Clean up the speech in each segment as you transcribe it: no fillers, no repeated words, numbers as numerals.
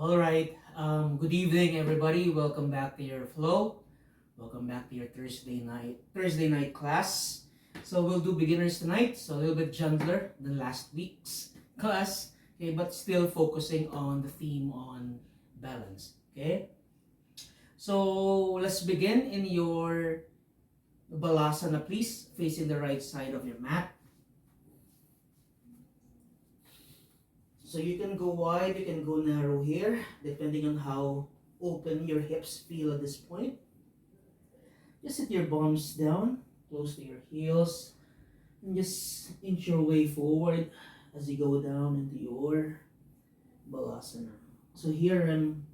All right. Good evening, everybody. Welcome back to your flow. Welcome back to your Thursday night class. So we'll do beginners tonight. So a little bit gentler than last week's class. Okay, but still focusing on the theme on balance. Okay. So let's begin in your balasana, please, facing the right side of your mat. So you can go wide, you can go narrow here, depending on how open your hips feel at this point. Just sit your palms down, close to your heels, and just inch your way forward as you go down into your balasana. So here I'm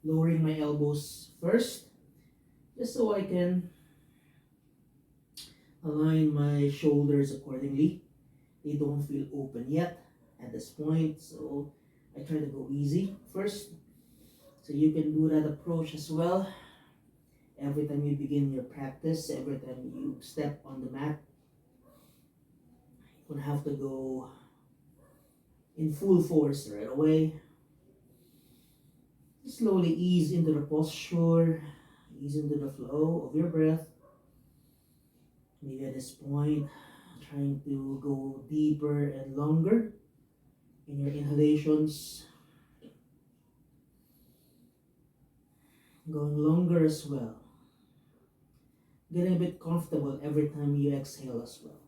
lowering my elbows first, just so I can align my shoulders accordingly. They don't feel open yet at this point, so I try to go easy first. So you can do that approach as well. Every time you begin your practice, every time you step on the mat, you don't have to go in full force right away. Just slowly ease into the posture, ease into the flow of your breath. Maybe at this point, trying to go deeper and longer in your inhalations, going longer as well. Getting a bit comfortable every time you exhale as well.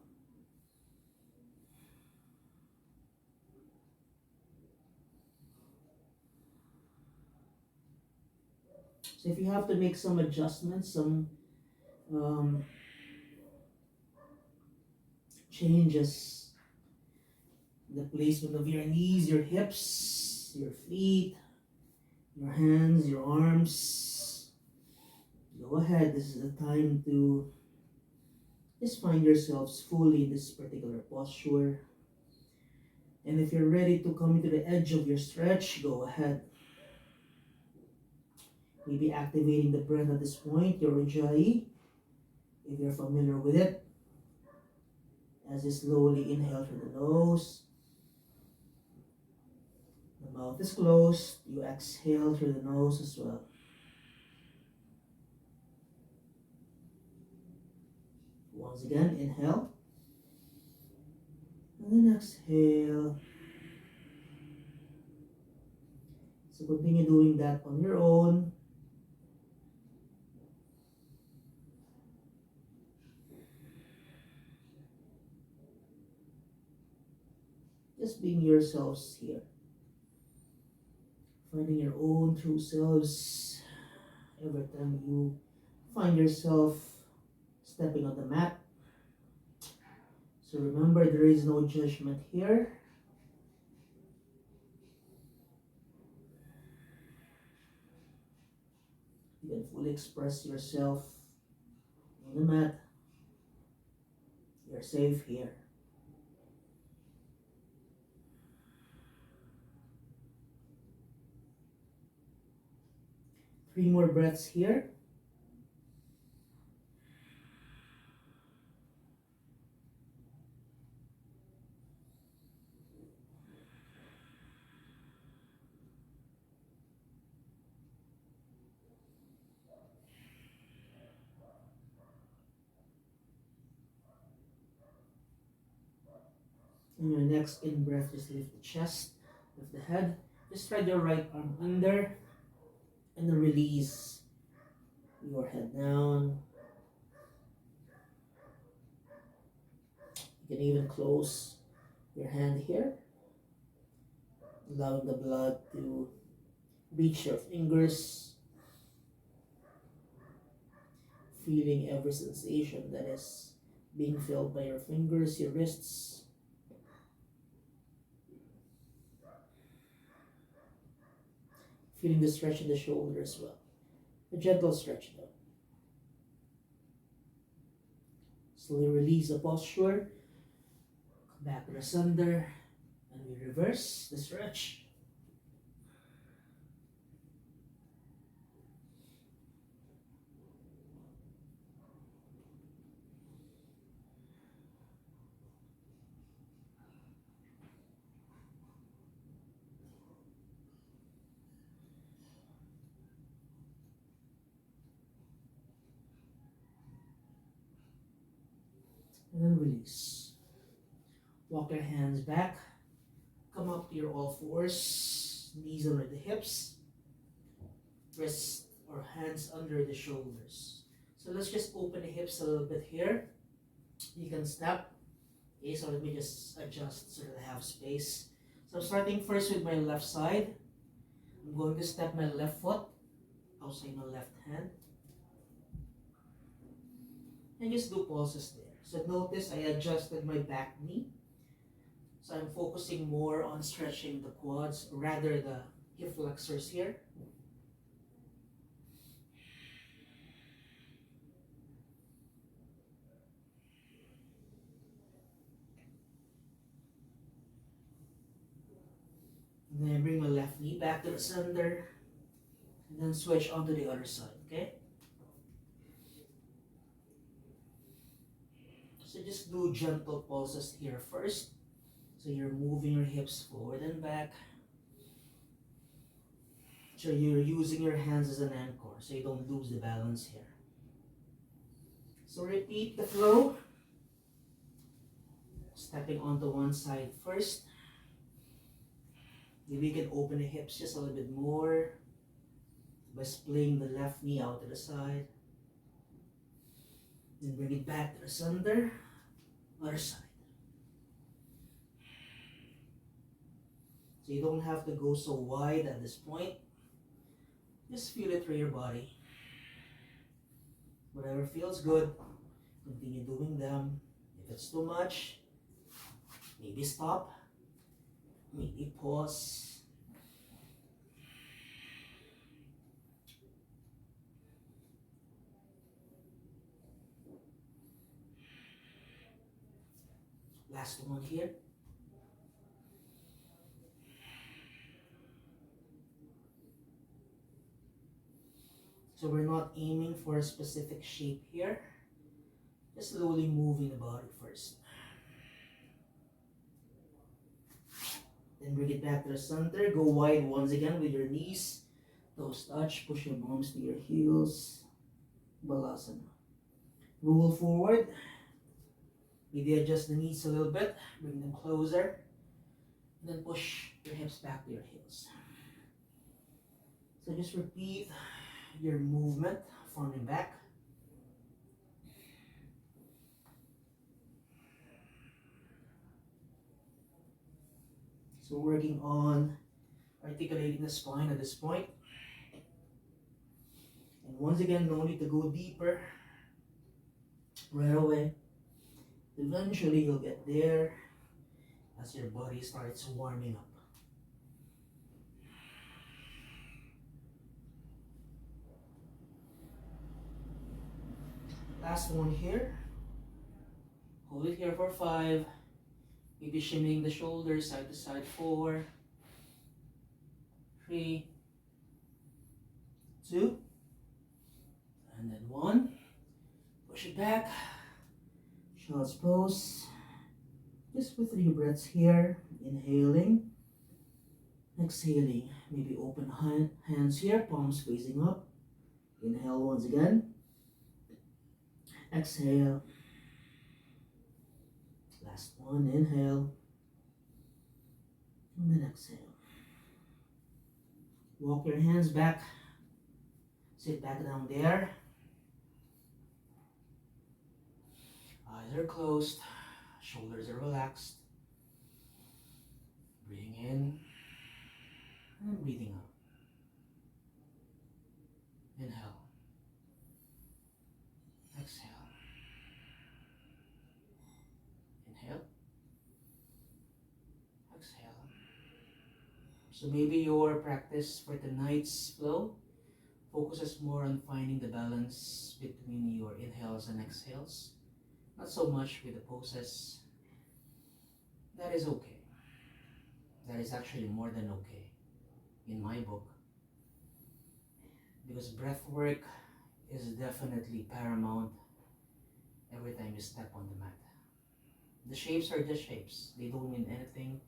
So if you have to make some adjustments, some um, changes, the placement of your knees, your hips, your feet, your hands, your arms, go ahead. This is the time to just find yourselves fully in this particular posture. And if you're ready to come into the edge of your stretch, go ahead. Maybe activating the breath at this point, your Ujjayi, if you're familiar with it. As you slowly inhale through the nose, the mouth is closed, you exhale through the nose as well. Once again, inhale, and then exhale. So continue doing that on your own. Just being yourselves here. Finding your own true selves every time you find yourself stepping on the mat. So remember, there is no judgment here. You can fully express yourself on the mat. You're safe here. Three more breaths here. And your next in breath, just lift the chest, lift the head. Just slide your right arm under and then release your head down. You can even close your hand here, allowing the blood to reach your fingers, feeling every sensation that is being felt by your fingers, your wrists. Feeling the stretch in the shoulder as well. A gentle stretch though. Slowly release the posture. Come back to the center. And we reverse the stretch. And then release. Walk your hands back. Come up to your all fours. Knees under the hips. Wrists or hands under the shoulders. So let's just open the hips a little bit here. You can step. Okay, so let me just adjust so that I have space. So I'm starting first with my left side. I'm going to step my left foot outside my left hand. And just do pulses there. So notice I adjusted my back knee. So I'm focusing more on stretching the quads rather the hip flexors here. And then I bring my left knee back to the center. And then switch onto the other side, okay? So just do gentle pulses here first. So you're moving your hips forward and back. So you're using your hands as an anchor so you don't lose the balance here. So repeat the flow. Stepping onto one side first. Maybe you can open the hips just a little bit more by splaying the left knee out to the side. Then bring it back to the center. Other side. So you don't have to go so wide at this point. Just feel it through your body. Whatever feels good, continue doing them. If it's too much, maybe stop. Maybe pause. Last one here. So we're not aiming for a specific shape here. Just slowly moving the body first. Then bring it back to the center. Go wide once again with your knees. Toes touch. Push your palms to your heels. Balasana. Roll forward. Maybe adjust the knees a little bit. Bring them closer. And then push your hips back to your heels. So just repeat your movement, front and back. So working on articulating the spine at this point. And once again, no need to go deeper right away. Eventually you'll get there as your body starts warming up. Last one here. Hold it here for 5. Maybe shimmying the shoulders side to side. 4, 3, 2, and then 1. Push it back. Child's pose. Just for 3 breaths here. Inhaling. Exhaling. Maybe open hands here. Palms facing up. Inhale once again. Exhale. Last one. Inhale. And then exhale. Walk your hands back. Sit back down there. Eyes are closed. Shoulders are relaxed. Breathing in and breathing out. Inhale. Exhale. Inhale. Exhale. So maybe your practice for tonight's flow focuses more on finding the balance between your inhales and exhales. Not so much with the poses. That is okay. That is actually more than okay in my book. Because breath work is definitely paramount every time you step on the mat. The shapes are just shapes. They don't mean anything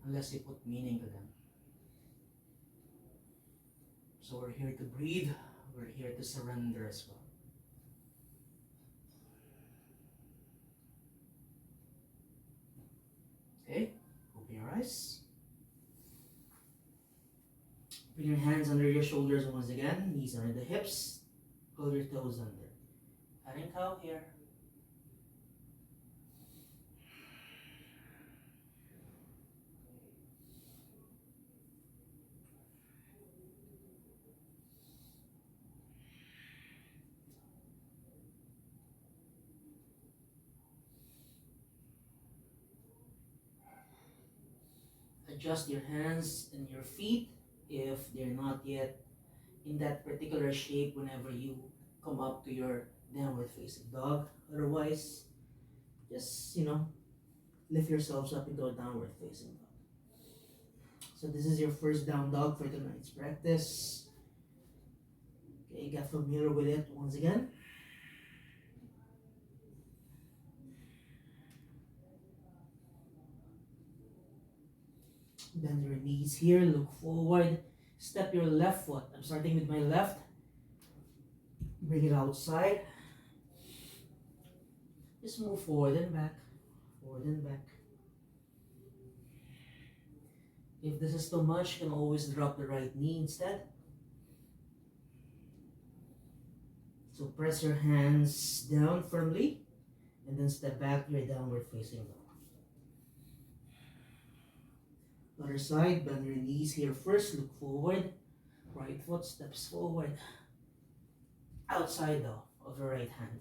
unless you put meaning to them. So we're here to breathe. We're here to surrender as well. eyes. Bring your hands under your shoulders once again. Knees under the hips. Pull your toes under. Cat cow here. Adjust your hands and your feet if they're not yet in that particular shape whenever you come up to your downward facing dog. Otherwise, just, lift yourselves up into a downward facing dog. So this is your first down dog for tonight's practice. Okay, get familiar with it once again. Bend your knees here, look forward, step your left foot. I'm starting with my left. Bring it outside. Just move forward and back, forward and back. If this is too much, you can always drop the right knee instead. So press your hands down firmly and then step back to your downward facing dog. Other side, bend your knees here first, look forward. Right foot steps forward. Outside though, of your right hand.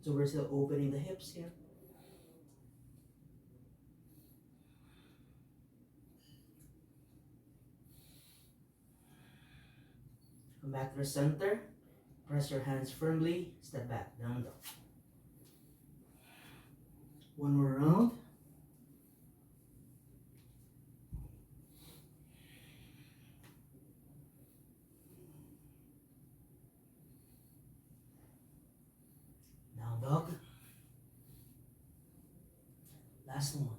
So we're still opening the hips here. Come back to the center. Press your hands firmly. Step back, down dog. One more round. Down dog. Last one.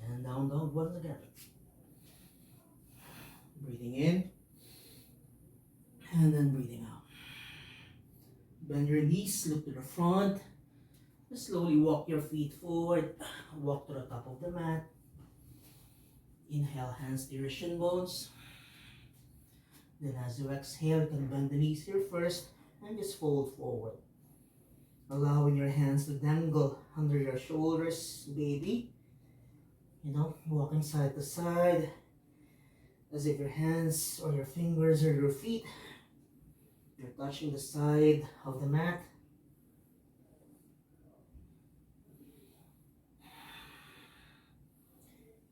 And down dog once again. Breathing in. And then breathing out. Bend your knees, look to the front. Just slowly walk your feet forward. Walk to the top of the mat. Inhale, hands to your shin bones. Then as you exhale, you can bend the knees here first and just fold forward. Allowing your hands to dangle under your shoulders, baby. Walking side to side as if your hands or your fingers or your feet, you're touching the side of the mat.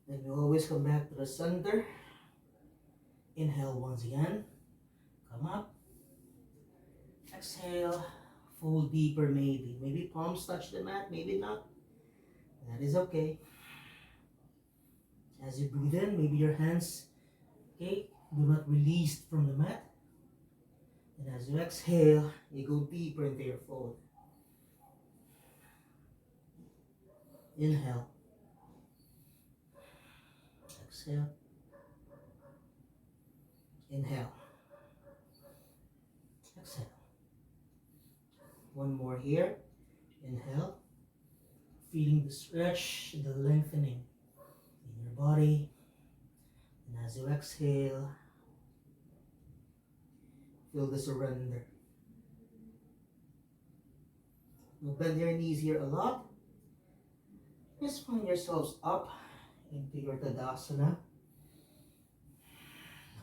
Then we always come back to the center. Inhale once again. Come up. Exhale. Fold deeper maybe. Maybe palms touch the mat, maybe not. That is okay. As you breathe in, maybe your hands, do not release from the mat. And as you exhale, you go deeper into your fold. Inhale. Exhale. Inhale. Exhale. One more here. Inhale. Feeling the stretch, the lengthening in your body. And as you exhale, feel the surrender. Now bend your knees here a lot. Just find yourselves up into your Tadasana.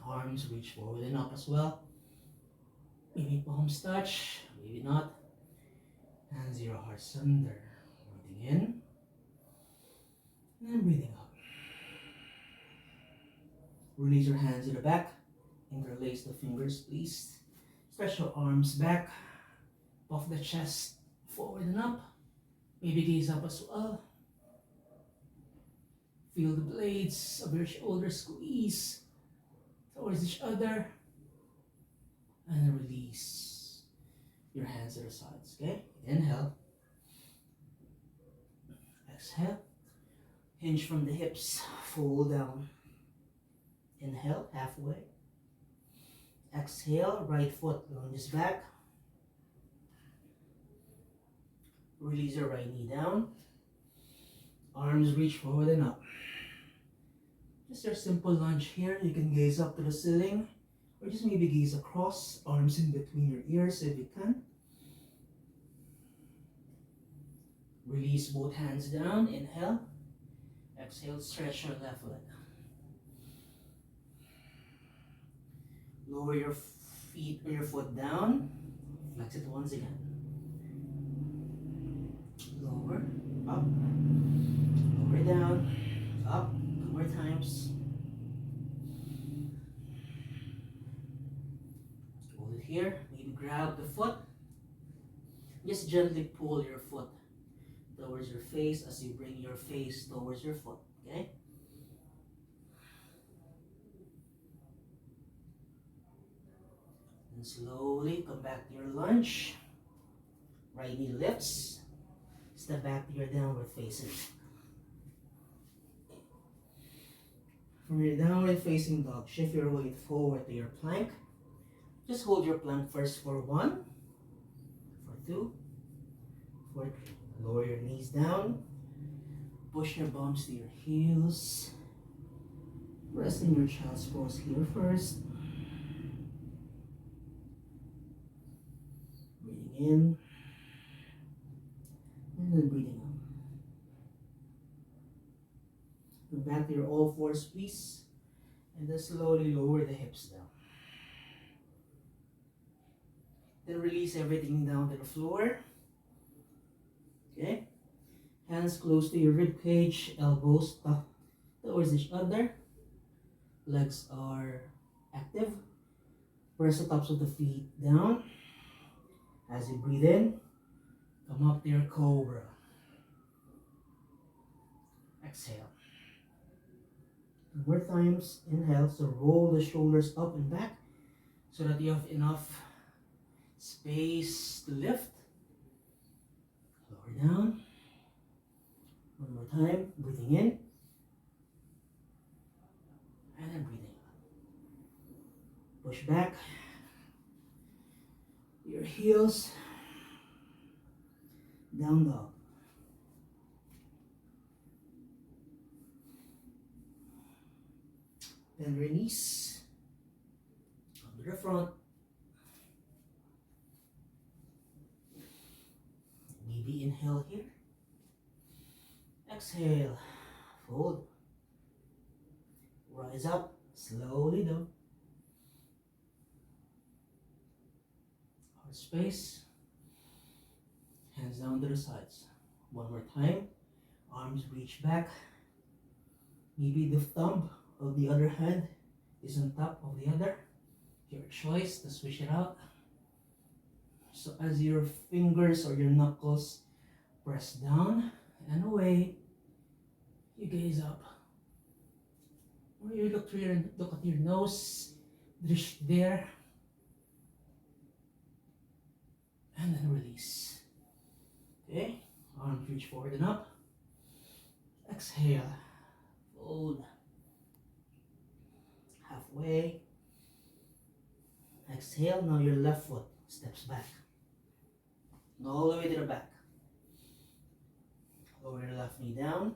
Arms reach forward and up as well. Maybe palms touch, maybe not. Hands to your hearts under. Breathing in and breathing out. Release your hands to the back. Interlace the fingers, please. Stretch your arms back. Puff the chest forward and up. Maybe gaze up as well. Feel the blades of your shoulders squeeze towards each other. And release your hands to the sides, okay? Inhale. Exhale. Hinge from the hips. Fold down. Inhale, halfway. Exhale, right foot lunges back. Release your right knee down. Arms reach forward and up. Just your simple lunge here. You can gaze up to the ceiling or just maybe gaze across, arms in between your ears if you can. Release both hands down. Inhale. Exhale, stretch your left leg. Lower your feet or your foot down. Flex it once again. Lower, up, lower down, up. 2 more times. Hold it here. Maybe grab the foot. Just gently pull your foot towards your face as you bring your face towards your foot. Okay? And slowly come back to your lunge. Right knee lifts. Step back to your downward facing. From your downward facing dog, shift your weight forward to your plank. Just hold your plank first for 1, for 2, for 3. Lower your knees down. Push your bums to your heels. Rest in your child's pose here first. Breathing in. And then breathing out. Go back to your all fours, please. And then slowly lower the hips down. Then release everything down to the floor. Okay? Hands close to your rib cage, elbows tucked towards each other. Legs are active. Press the tops of the feet down. As you breathe in, come up to your cobra. Exhale. 2 more times. Inhale, so roll the shoulders up and back so that you have enough space to lift. Lower down. 1 more time. Breathing in. And then breathing out. Push back. Your heels. Down dog. Bend your knees. Come to the front. Maybe inhale here. Exhale. Fold. Rise up. Slowly down. Heart space. Hands down to the sides. 1 more time. Arms reach back. Maybe the thumb of the other hand is on top of the other. Your choice to switch it out. So as your fingers or your knuckles press down and away, you gaze up. Or you look at your nose, drish there, and then release. Okay, arms reach forward and up. Exhale, fold. Halfway. Exhale, now your left foot steps back. All the way to the back. Lower your left knee down.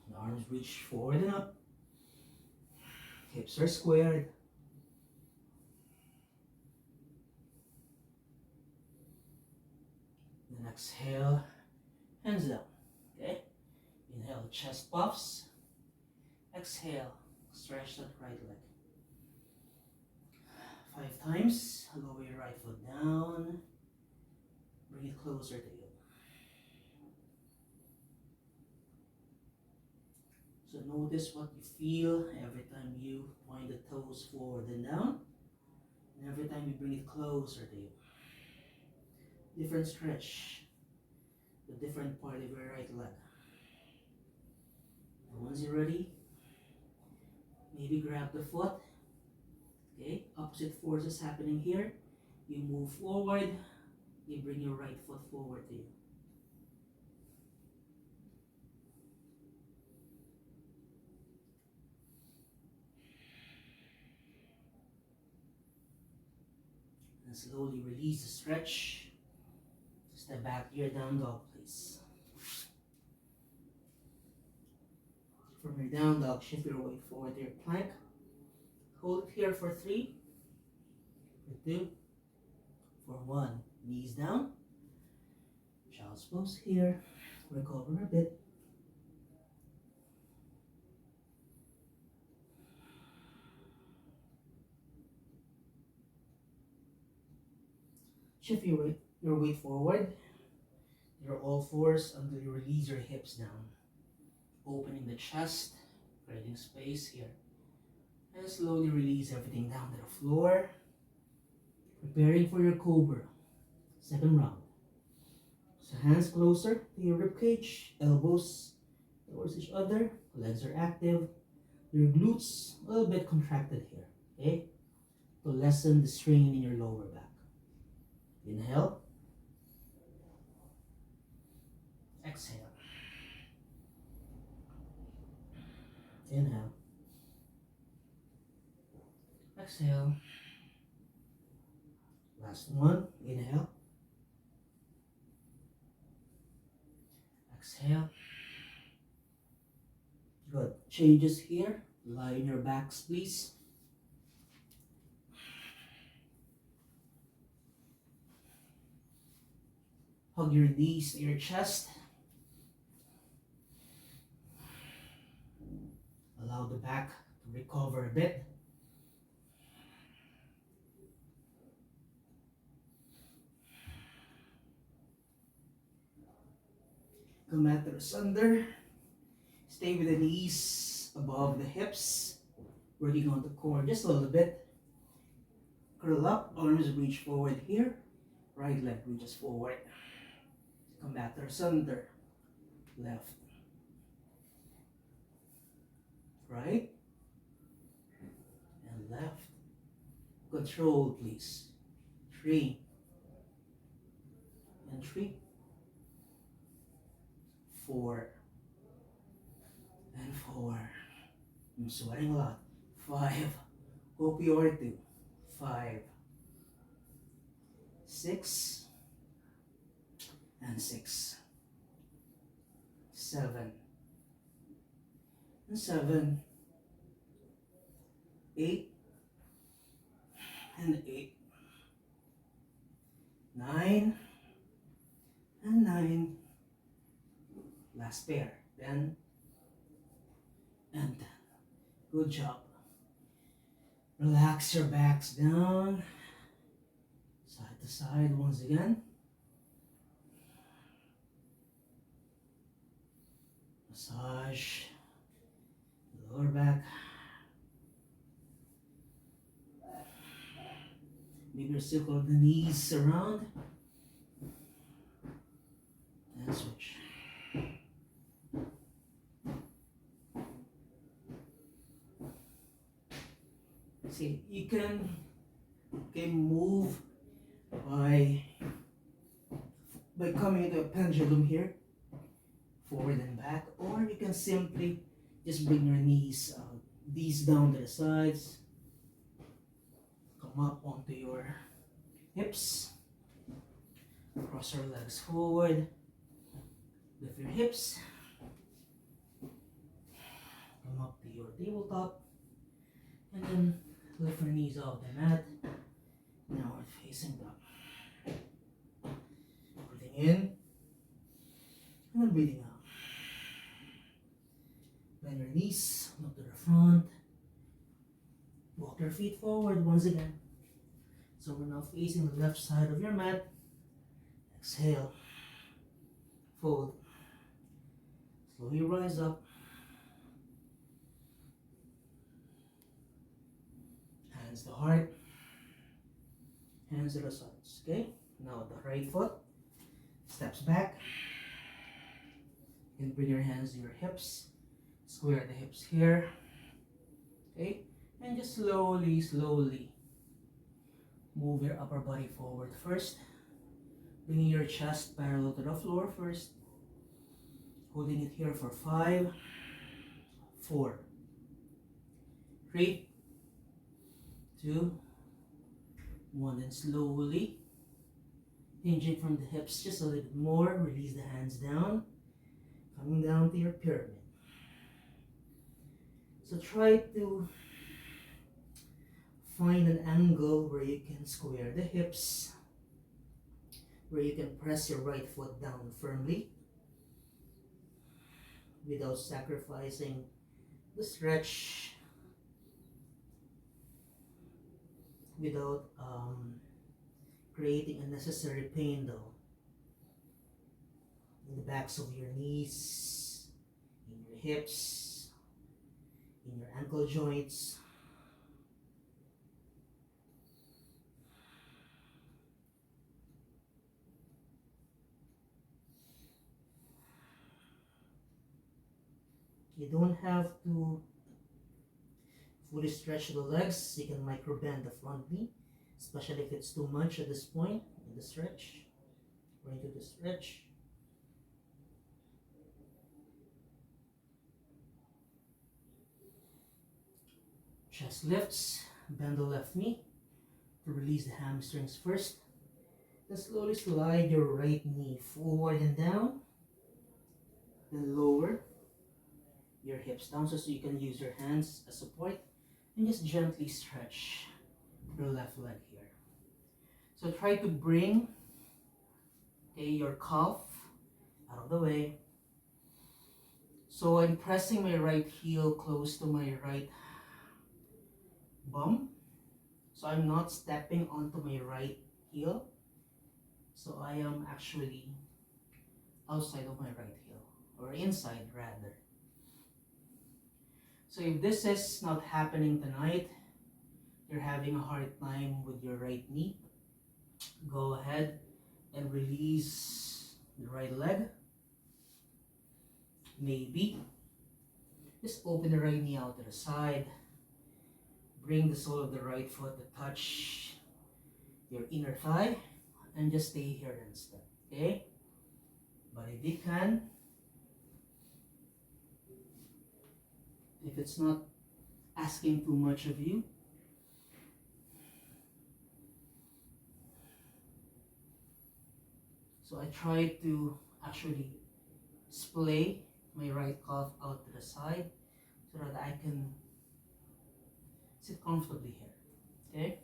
The arms reach forward and up. Hips are squared. Then exhale, hands down. Okay? Inhale, chest puffs. Exhale, stretch that right leg. 5 times. Lower your right foot down. Bring it closer to you. So notice what you feel every time you point the toes forward and down. And every time you bring it closer to you. Different stretch. The different part of your right leg. And once you're ready, maybe grab the foot. Okay, opposite forces happening here. You move forward. You bring your right foot forward to you. And slowly release the stretch. Step back to your down dog, please. From your down dog, shift your weight forward to your plank. Hold it here for 3, for 2, for 1. Knees down. Child's pose here. Recover a bit. Shift your weight forward. You're all fours until you release your hips down. Opening the chest, creating space here. And slowly release everything down to the floor. Preparing for your cobra. Second round. So hands closer to your ribcage, elbows towards each other, legs are active. Your glutes a little bit contracted here, okay? To lessen the strain in your lower back. Inhale. Exhale. Inhale. Exhale. Last one. Inhale. Exhale. Good. Changes here. Lie in your backs, please. Hug your knees to your chest. Allow the back to recover a bit. Come back to the center. Stay with the knees above the hips. Working on the core just a little bit. Curl up, arms reach forward here. Right leg reaches forward. Come back to the center. Left. Right. And left. Control, please. 3. And 3. 4. And 4. I'm sweating a lot. 5. Hope you are too. 5. 6. And 6. 7. And 7. 8. And 8. 9. And 9. Last pair. 10. And 10. Good job. Relax your backs down. Side to side once again. Massage lower back. Maybe circle the knees around. And switch. See, you can move by coming into a pendulum here, forward and back, or you can simply just bring your knees, these down to the sides, come up onto your hips, cross your legs forward, lift your hips, come up to your tabletop, and then lift your knees off the mat. Now we're facing down. Breathing in, and then breathing out. Bend your knees, look to the front. Walk your feet forward once again. So we're now facing the left side of your mat. Exhale. Fold. Slowly rise up. Hands to heart. Hands to the sides. Okay? Now the right foot steps back. You can bring your hands to your hips. Square the hips here. Okay? And just slowly move your upper body forward first. Bringing your chest parallel to the floor first. Holding it here for 5, 4, 3, 2, One, and slowly hinging from the hips just a little bit more. Release the hands down, coming down to your pyramid. So try to find an angle where you can square the hips, where you can press your right foot down firmly without sacrificing the stretch, without creating unnecessary pain though in the backs of your knees, in your hips, in your ankle joints. You don't have to fully stretch the legs. You can micro bend the front knee, especially if it's too much at this point in the stretch or into the stretch. Chest lifts, bend the left knee to release the hamstrings first. Then slowly slide your right knee forward and down. Then lower your hips down so you can use your hands as support. And just gently stretch your left leg here. So try to bring your calf out of the way. So I'm pressing my right heel close to my right bum. So I'm not stepping onto my right heel. So I am actually outside of my right heel, or inside rather. So if this is not happening tonight, you're having a hard time with your right knee, go ahead and release the right leg. Maybe just open the right knee out to the side. Bring the sole of the right foot to touch your inner thigh and just stay here instead, okay? But if you can, if it's not asking too much of you, so I try to actually splay my right calf out to the side so that I can sit comfortably here, okay?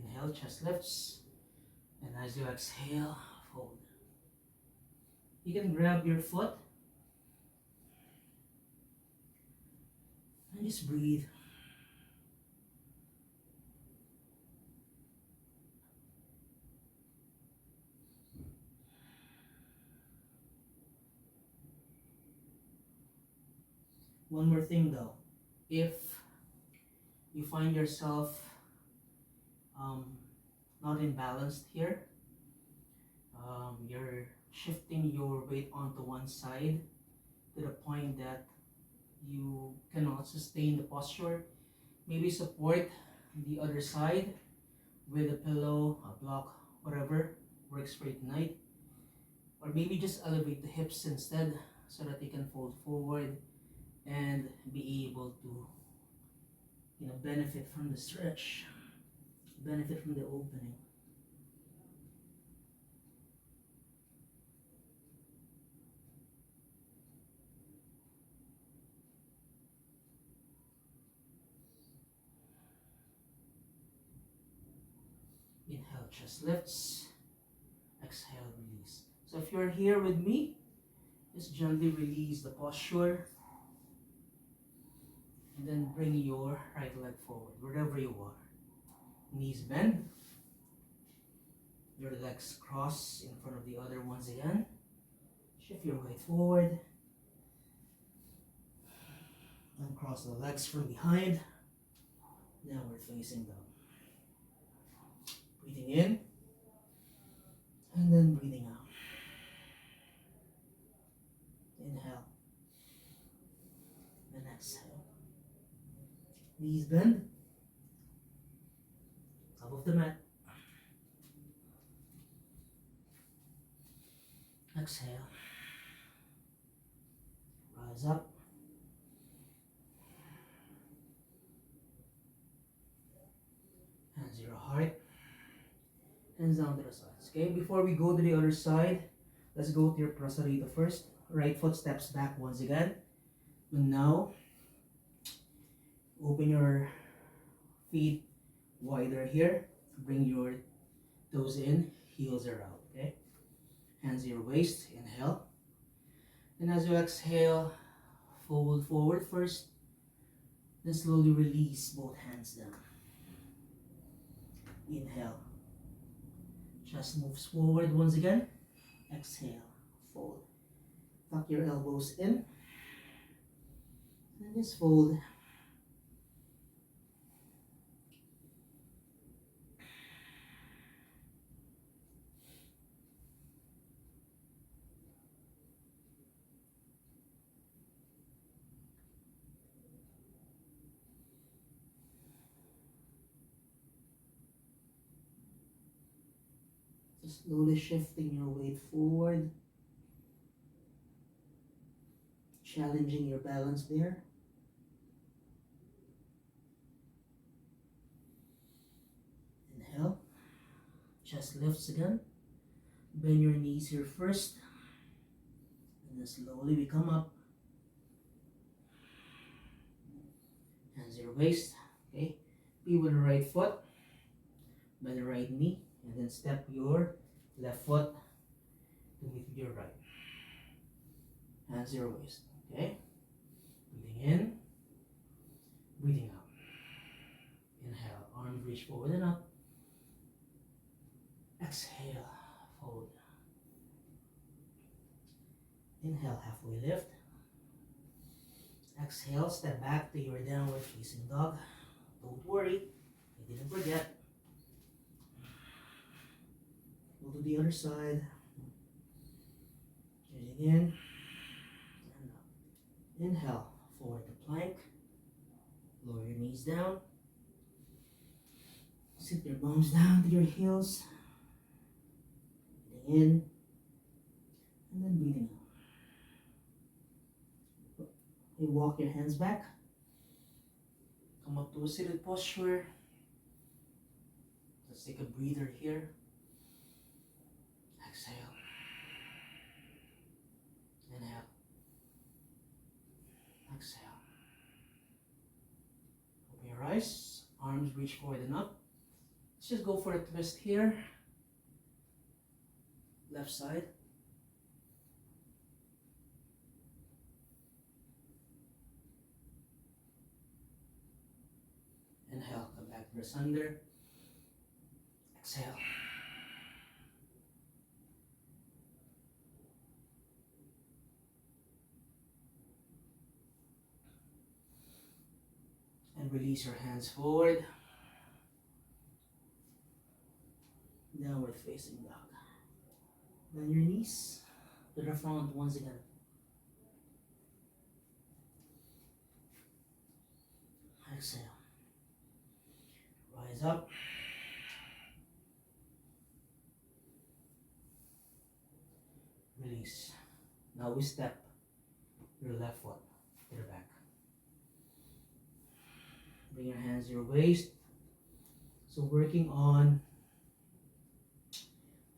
Inhale, chest lifts, and as you exhale, fold. You can grab your foot and just breathe. One more thing though, if you find yourself not imbalanced here, you're shifting your weight onto one side to the point that you cannot sustain the posture, maybe support the other side with a pillow, a block, whatever works for you tonight. Or maybe just elevate the hips instead so that you can fold forward and be able to benefit from the stretch, benefit from the opening. Inhale, chest lifts. Exhale, release. So if you're here with me, just gently release the posture and then bring your right leg forward wherever you are. Knees bend, your legs cross in front of the other once again. Shift your weight forward and cross the legs from behind. Now we're facing down. Breathing in and then breathing out. Inhale and exhale. Knees bend, top of the mat. Exhale. Rise up. heart. Hands down to the sides. Okay, before we go to the other side, let's go to your prasarita first. Right foot steps back once again. And now, open your feet wider here. Bring your toes in, heels are out. Okay, hands to your waist. Inhale. And as you exhale, fold forward first. Then slowly release both hands down. Inhale. Chest moves forward once again. Exhale. Fold. Tuck your elbows in. And just fold. Just slowly shifting your weight forward. Challenging your balance there. Inhale. Chest lifts again. Bend your knees here first. And then slowly we come up. Hands to your waist. Okay. Be with the right foot. By the right knee. And then step your left foot to meet your right. Hands to your waist. Okay. Breathing in. Breathing out. Inhale. Arms reach forward and up. Exhale. Fold. Inhale. Halfway lift. Exhale. Step back to your downward facing dog. Don't worry. I didn't forget. Go to the other side. Breathing in and out. Inhale, forward to plank. Lower your knees down. Sit your palms down to your heels. Breathing in and then breathing out. You walk your hands back. Come up to a seated posture. Let's take a breather here. Exhale. Inhale. Exhale. Open your eyes. Arms reach forward and up. Let's just go for a twist here. Left side. Inhale. Come back, press under. Exhale. And release your hands forward. Downward facing dog. Bend your knees to the front once again. Exhale. Rise up. Release. Now we step your left foot to the back. Bring your hands to your waist. So working on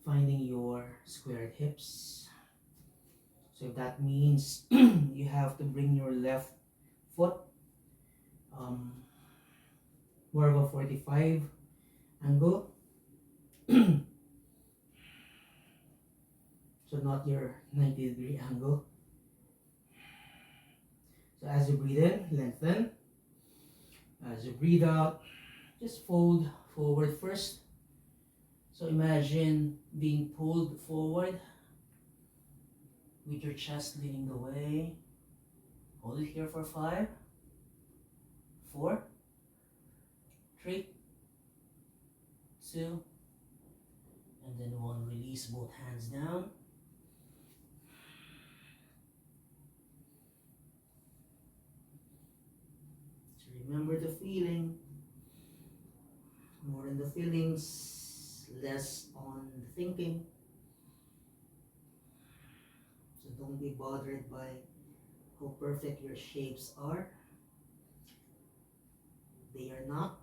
finding your squared hips. So that means you have to bring your left foot more of a 45 angle. So not your 90-degree angle. So as you breathe in, lengthen. As you breathe out, just fold forward first. So imagine being pulled forward with your chest leaning the way. Hold it here for 5, 4, 3, 2, and then 1. Release both hands down. So remember the feeling. More than the feelings, less on the thinking. So don't be bothered by how perfect your shapes are. They are not.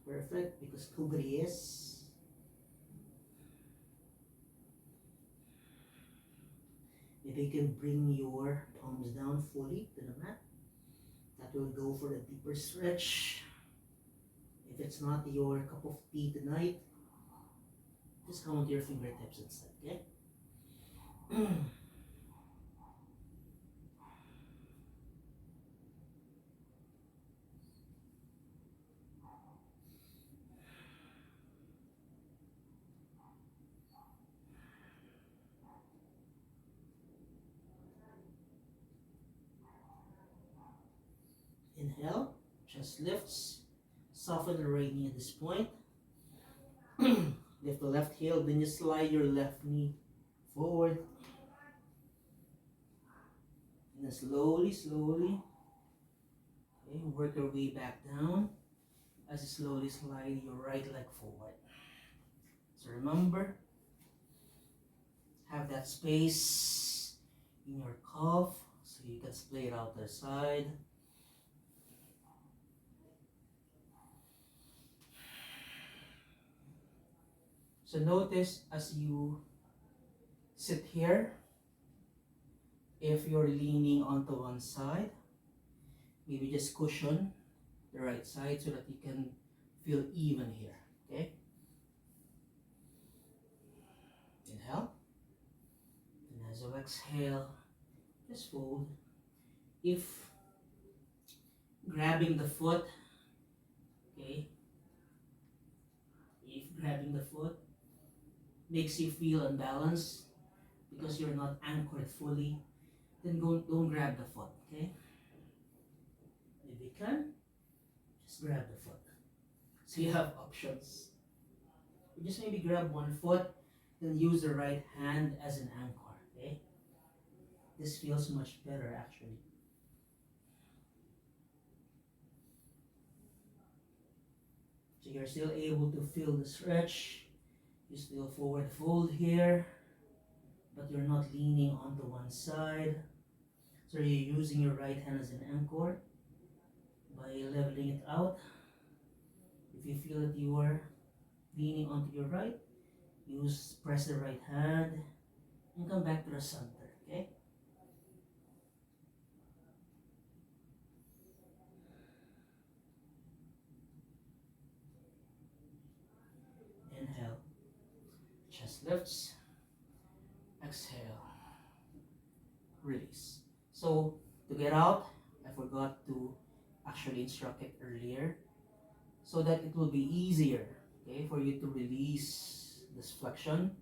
Perfect, because nobody is. If you can bring your palms down fully to the mat, that will go for a deeper stretch. If it's not your cup of tea tonight, just come onto your fingertips instead, okay? Inhale, chest lifts, soften the right knee at this point. Lift the left heel, then you slide your left knee forward. And then slowly, okay, work your way back down as you slowly slide your right leg forward. So remember, have that space in your calf so you can splay it out to the side. So notice as you sit here, if you're leaning onto one side, maybe just cushion the right side so that you can feel even here, okay? Inhale, and as you exhale, just fold. If grabbing the foot, okay, if grabbing the foot makes you feel unbalanced because you're not anchored fully, then don't grab the foot, okay? If you can, just grab the foot. So you have options. You just maybe grab one foot, then use the right hand as an anchor, okay? This feels much better actually. So you're still able to feel the stretch. You still forward fold here, but you're not leaning onto one side. So you're using your right hand as an anchor by leveling it out. If you feel that you are leaning onto your right, press the right hand and come back to the center, okay? Inhale, chest lifts, exhale, release. So to get out, I forgot to actually instruct it earlier so that it will be easier, okay, for you to release this flexion.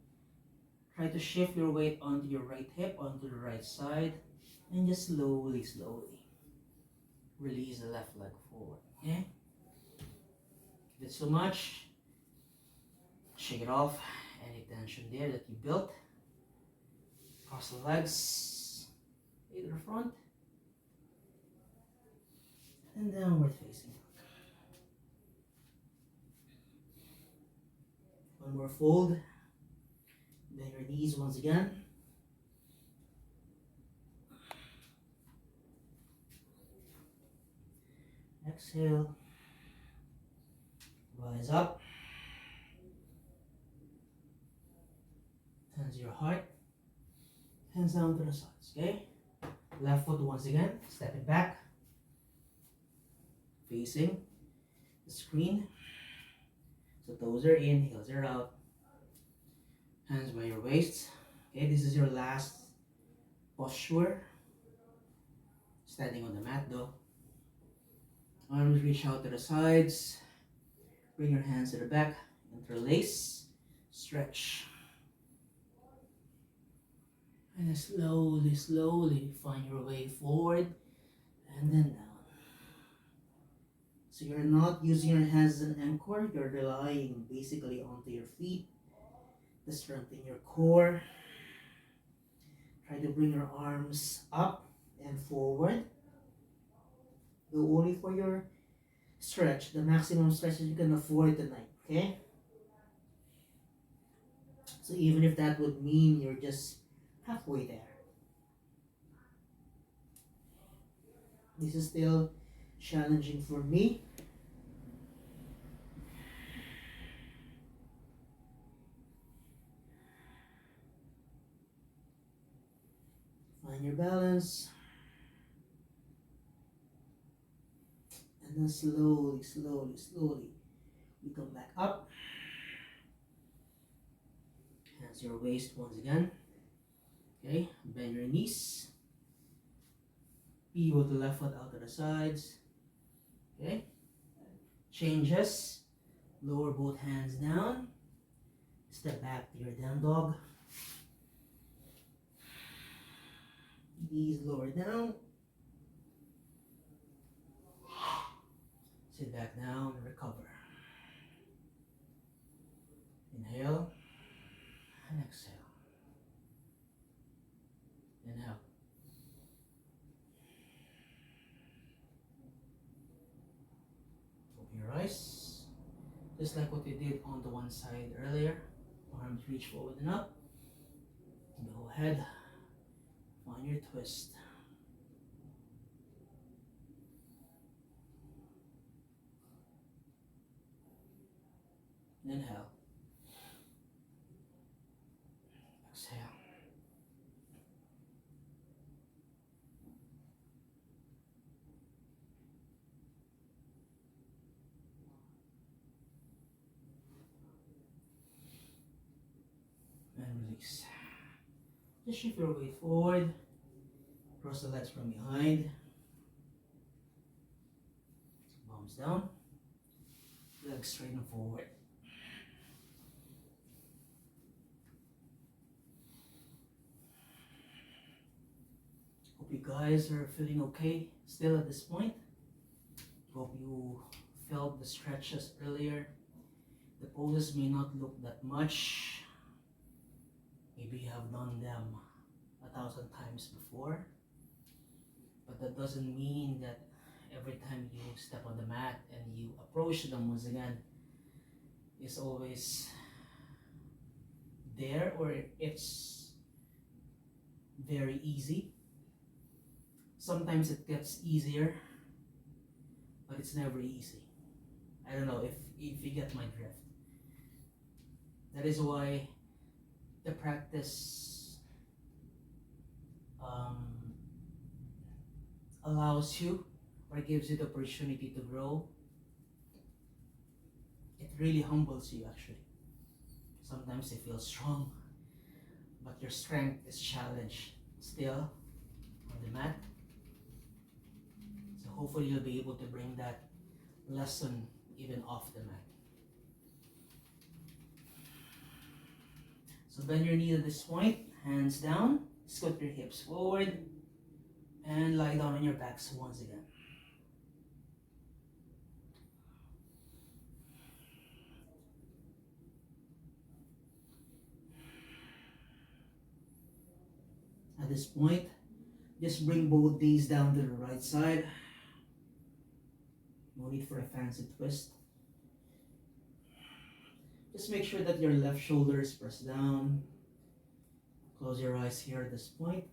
Try to shift your weight onto your right hip, onto the right side, and just slowly release the left leg forward, okay? If it's too much, shake it off, any tension there that you built. Cross the legs, to the front, and downward facing. One more fold. Bend your knees once again. Exhale. Rise up. Hands to your heart. Hands down to the sides, okay? Left foot once again. Step it back. Facing the screen. So toes are in, heels are out. Hands by your waist. Okay, this is your last posture. Standing on the mat though. Arms reach out to the sides. Bring your hands to the back. Interlace. Stretch. And then slowly find your way forward and then down. So you're not using your hands as an anchor, you're relying basically onto your feet to strengthen your core. Try to bring your arms up and forward. Go only for your stretch, the maximum stretch that you can afford tonight, okay? So even if that would mean you're just halfway there. This is still challenging for me. Find your balance. And then slowly, slowly, slowly, we come back up. Hands your waist once again. Okay, bend your knees. Pivot the left foot out to the sides. Okay, changes. Lower both hands down. Step back to your down dog. Knees lower down. Sit back down and recover. Inhale and exhale. Inhale. Open your eyes. Just like what you did on the one side earlier. Arms reach forward and up. Go ahead. Find your twist. Inhale. Exhale. And release. Just shift your weight forward. Cross the legs from behind. Palms down. Legs straight and forward. Hope you guys are feeling okay still at this point. Hope you felt the stretches earlier. The poses may not look that much. Maybe you have done them 1,000 times before. But that doesn't mean that every time you step on the mat and you approach them once again, it's always there or it's very easy. Sometimes it gets easier, but it's never easy. I don't know if you get my drift. That is why the practice allows you or gives you the opportunity to grow. It really humbles you actually. Sometimes you feel strong, but your strength is challenged still on the mat. So hopefully you'll be able to bring that lesson even off the mat. So bend your knee at this point, hands down, scoot your hips forward, and lie down on your backs once again. At this point, just bring both knees down to the right side. No need for a fancy twist. Just make sure that your left shoulder is pressed down. Close your eyes here at this point.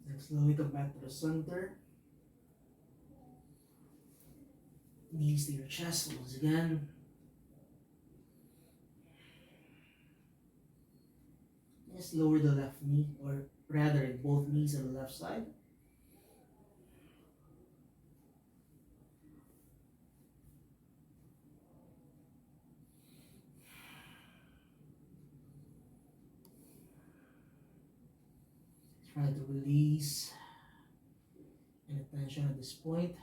Then slowly come back to the center. Knees to your chest once again. Just lower the left knee, or rather both knees on the left side. Try to release any tension at this point.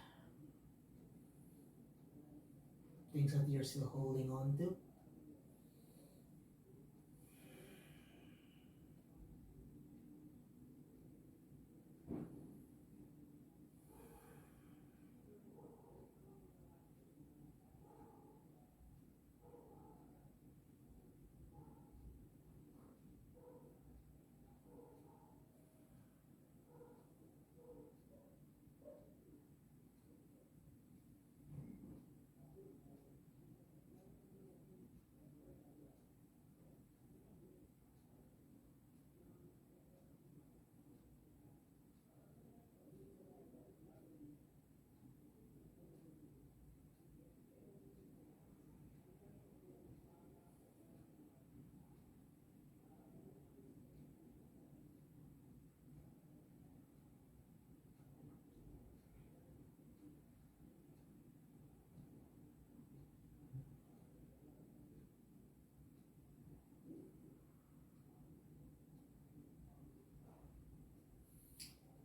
things that you're still holding on to.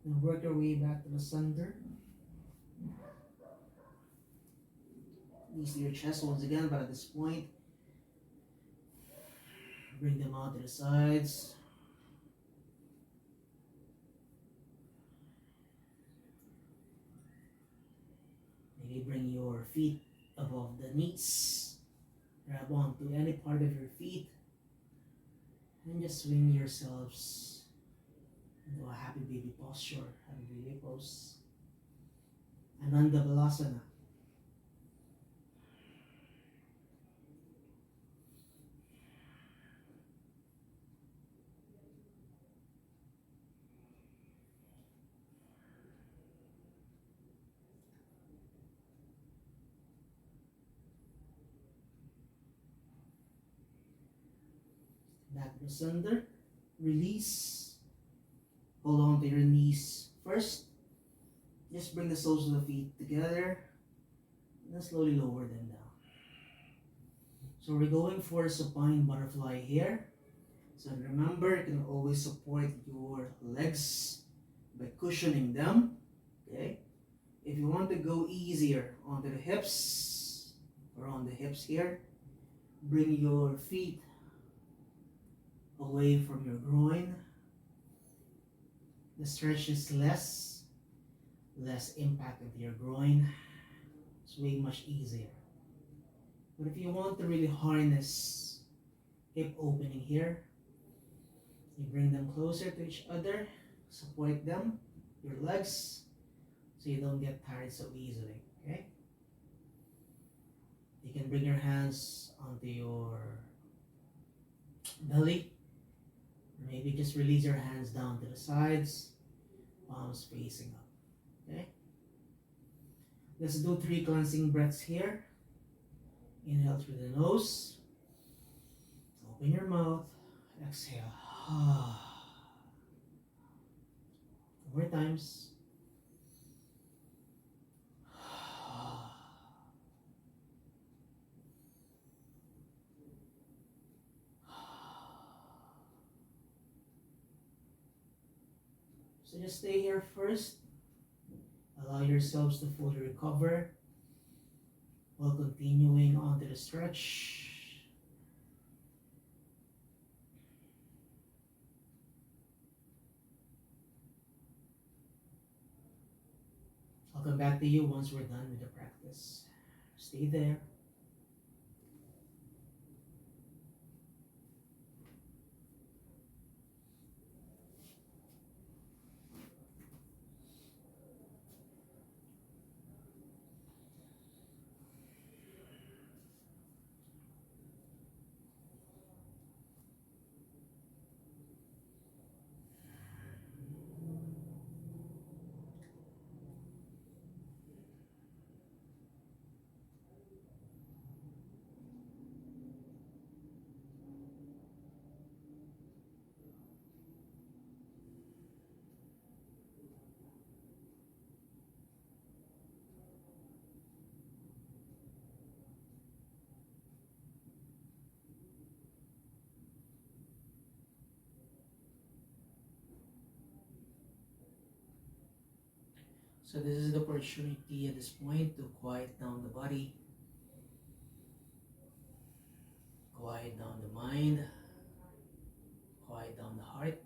Now work your way back to the center. Knees to your chest once again, but at this point, bring them out to the sides. Maybe bring your feet above the knees. Grab onto any part of your feet. And just swing yourselves into a happy baby posture, happy baby pose. Ananda Balasana. Back to center. Release. Hold on to your knees first. Just bring the soles of the feet together. And then slowly lower them down. So we're going for a supine butterfly here. So remember, you can always support your legs by cushioning them. Okay? If you want to go easier onto the hips, or on the hips here, bring your feet away from your groin. The stretch is less impact into your groin. It's way much easier. But if you want to really harness hip opening here, you bring them closer to each other, support them, your legs, so you don't get tired so easily, okay? You can bring your hands onto your belly, or maybe just release your hands down to the sides, palms facing up, okay? Let's do 3 cleansing breaths here. Inhale through the nose, open your mouth, exhale. 4 more times. So just stay here first. Allow yourselves to fully recover while continuing on to the stretch. I'll come back to you once we're done with the practice. Stay there. So this is the opportunity at this point to quiet down the body. Quiet down the mind, quiet down the heart.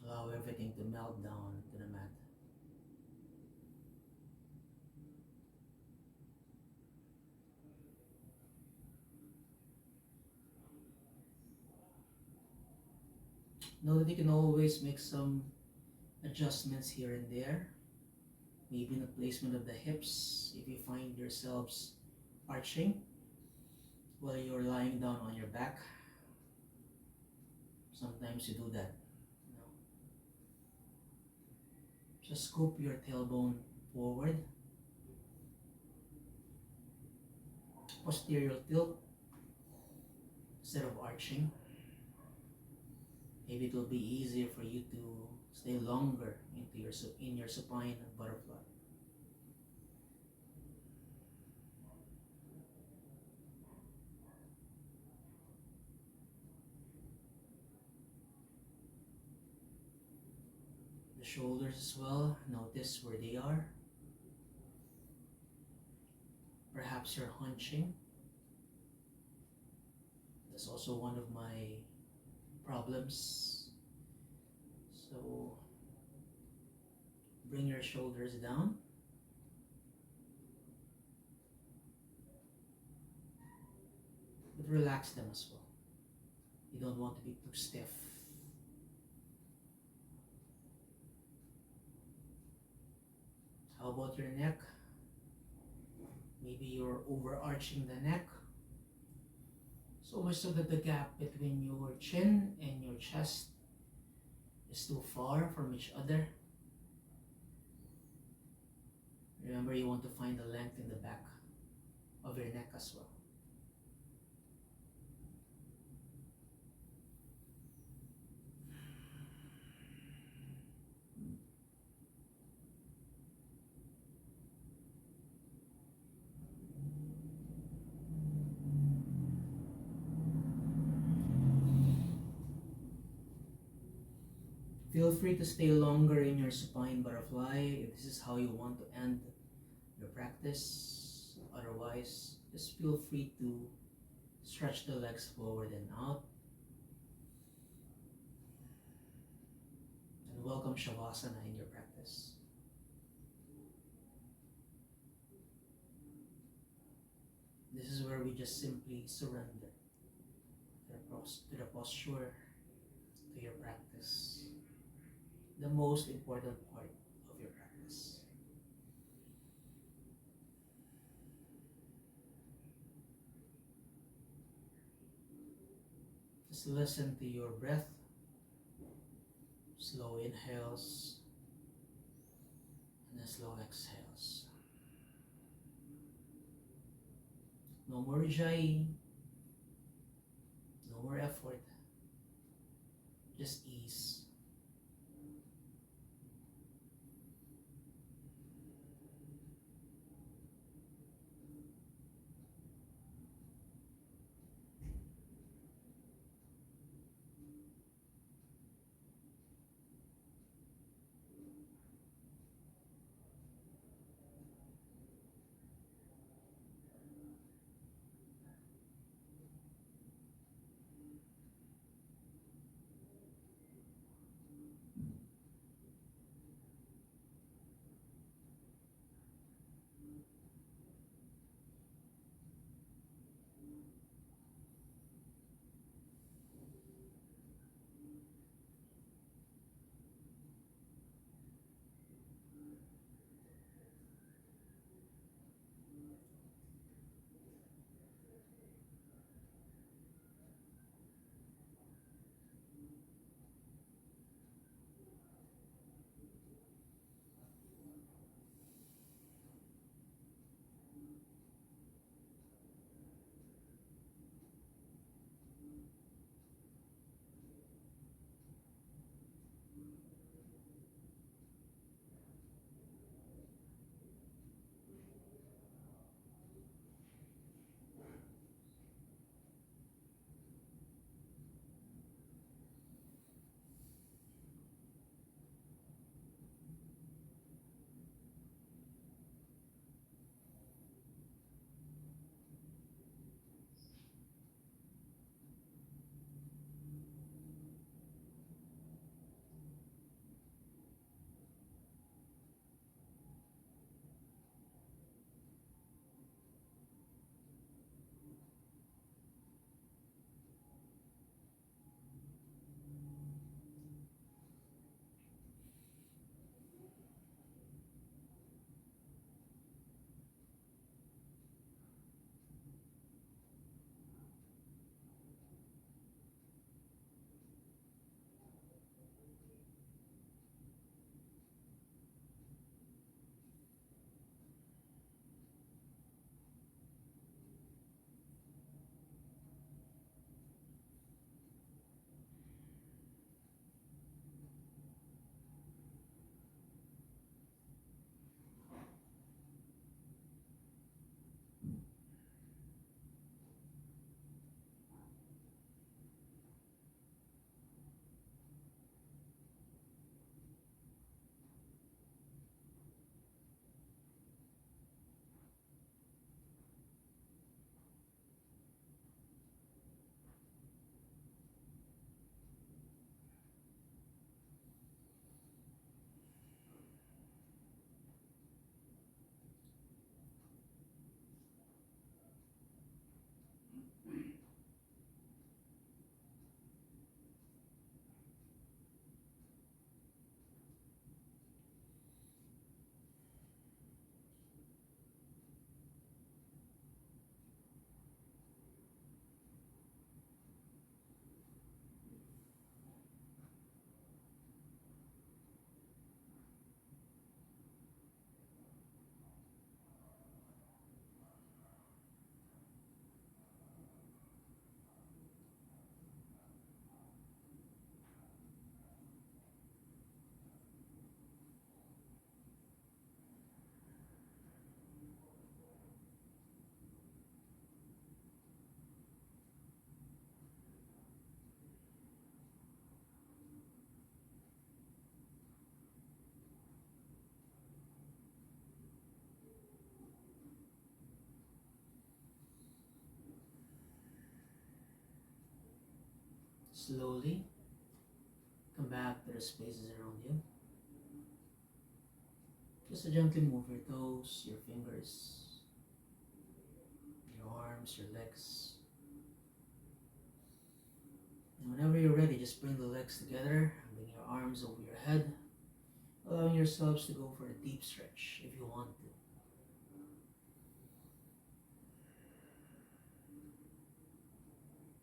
Allow everything to melt down to the mat. Know that you can always make some adjustments here and there. Maybe in the placement of the hips if you find yourselves arching while you're lying down on your back. Sometimes you do that. Just scoop your tailbone forward. Posterior tilt instead of arching. Maybe it will be easier for you to stay longer in your supine butterfly. The shoulders as well, notice where they are. Perhaps you're hunching. That's also one of my problems. So bring your shoulders down. But relax them as well. You don't want to be too stiff. How about your neck? Maybe you're overarching the neck so much so that the gap between your chin and your chest is too far from each other. Remember, you want to find the length in the back of your neck as well. Feel free to stay longer in your supine butterfly if this is how you want to end your practice. Otherwise, just feel free to stretch the legs forward and out. And welcome Shavasana in your practice. This is where we just simply surrender to the posture, to your practice. The most important part of your practice. Just listen to your breath. Slow inhales and then slow exhales. No more ujjayi, no more effort, just ease. Slowly come back to the spaces around you. Just to gently move your toes, your fingers, your arms, your legs. And whenever you're ready, just bring the legs together, bring your arms over your head, allowing yourselves to go for a deep stretch if you want to.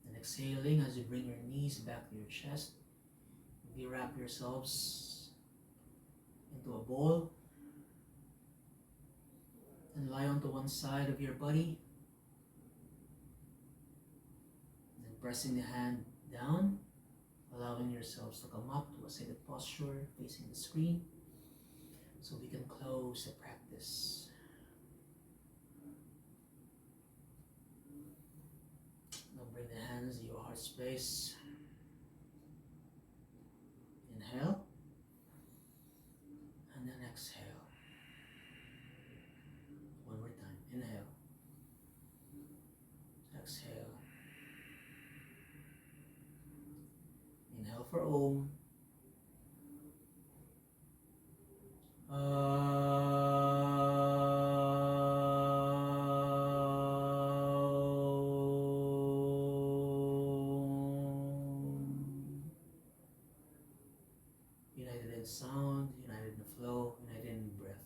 And exhaling as you bring your knees back to your chest. Maybe wrap yourselves into a ball and lie onto one side of your body. And then pressing the hand down, allowing yourselves to come up to a seated posture facing the screen so we can close the practice. Now bring the hands to your heart space. Inhale and then exhale. One more time. Inhale. Exhale. Inhale for Om. United in sound, united in flow, united in breath.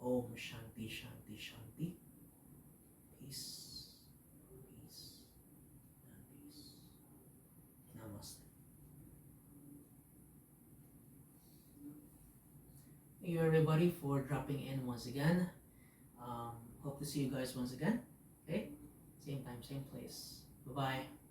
Om Shanti Shanti Shanti. Peace, peace, and peace. Namaste. Thank you everybody for dropping in once again. Hope to see you guys once again. Okay? Same time, same place. Bye-bye.